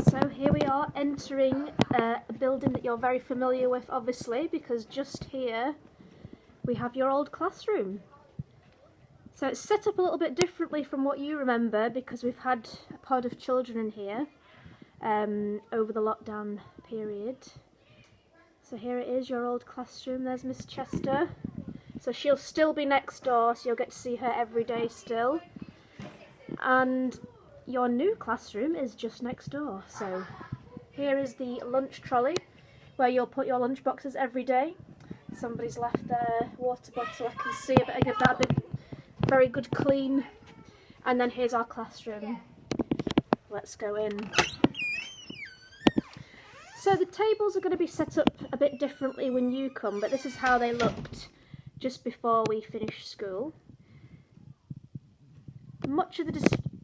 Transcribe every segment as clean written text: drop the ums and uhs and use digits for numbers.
So here we are entering a building that you're very familiar with, obviously, because just here we have your old classroom. So it's set up a little bit differently from what you remember, because we've had a pod of children in here over the lockdown period. So here it is, your old classroom. There's Miss Chester. So she'll still be next door, so you'll get to see her every day still. And your new classroom is just next door. So here is the lunch trolley where you'll put your lunch boxes every day. Somebody's left their water bottle, I can see it, but I give that a big, very good clean. And then here's our classroom. Let's go in. So the tables are going to be set up a bit differently when you come, but this is how they looked just before we finished school.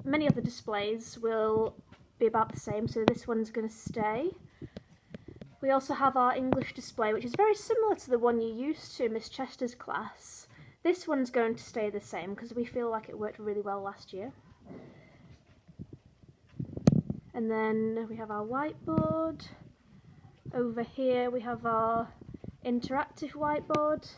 Many of the displays will be about the same, so this one's going to stay. We also have our English display, which is very similar to the one you used to, Miss Chester's class. This one's going to stay the same because we feel like it worked really well last year. And then we have our whiteboard. Over here we have our interactive whiteboard,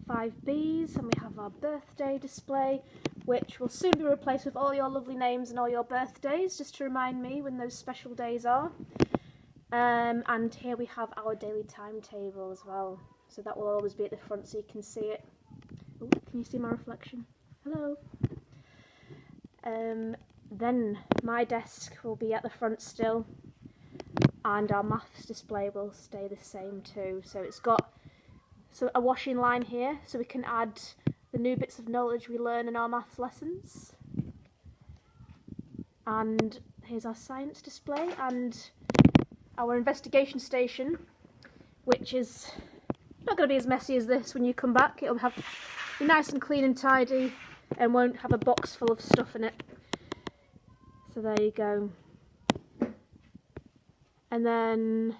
5Bs, and we have our birthday display, which will soon be replaced with all your lovely names and all your birthdays, just to remind me when those special days are. And here we have our daily timetable as well, so that will always be at the front so you can see it. Oh, can you see my reflection? Hello. Then my desk will be at the front still, and our maths display will stay the same too. So it's got a washing line here, so we can add the new bits of knowledge we learn in our maths lessons. And here's our science display and our investigation station, which is not going to be as messy as this when you come back. It'll be nice and clean and tidy and won't have a box full of stuff in it. So there you go. And then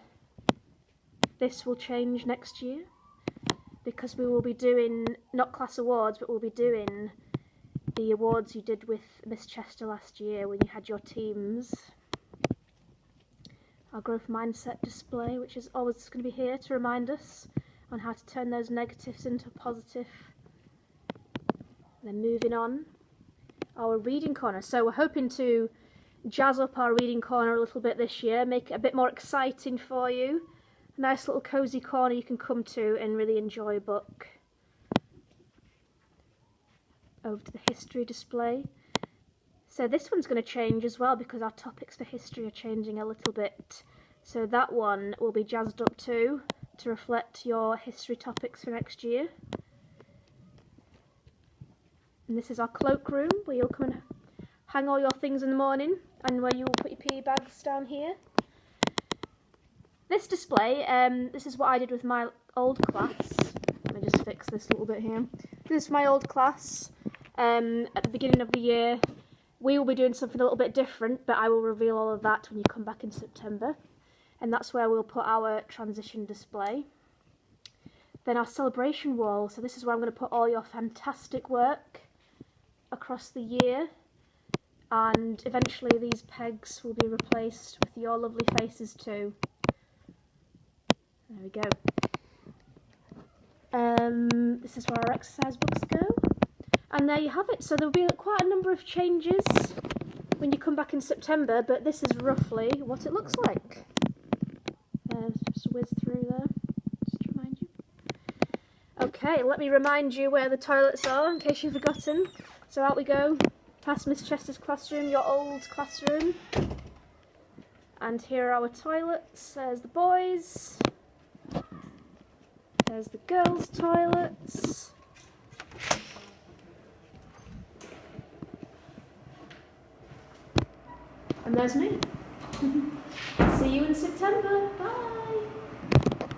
this will change next year, because we will be doing, not class awards, but we'll be doing the awards you did with Miss Chester last year when you had your teams. Our growth mindset display, which is always going to be here to remind us on how to turn those negatives into positive. And then moving on, our reading corner. So we're hoping to jazz up our reading corner a little bit this year, make it a bit more exciting for you. A nice little cosy corner you can come to and really enjoy a book. Over to the history display. So this one's going to change as well, because our topics for history are changing a little bit. So that one will be jazzed up too, to reflect your history topics for next year. And this is our cloakroom, where you'll come and hang all your things in the morning, and where you will put your PE bags down here. This display, this is what I did with my old class. Let me just fix this a little bit here. This is my old class. At the beginning of the year, we will be doing something a little bit different, but I will reveal all of that when you come back in September. And that's where we'll put our transition display. Then our celebration wall. So this is where I'm going to put all your fantastic work across the year. And eventually these pegs will be replaced with your lovely faces too. There we go. This is where our exercise books go. And there you have it. So there'll be quite a number of changes when you come back in September, but this is roughly what it looks like. Just whiz through there, just to remind you. Okay, let me remind you where the toilets are, in case you've forgotten. So out we go, past Miss Chester's classroom, your old classroom. And here are our toilets. There's the boys. There's the girls' toilets. And there's me. See you in September. Bye.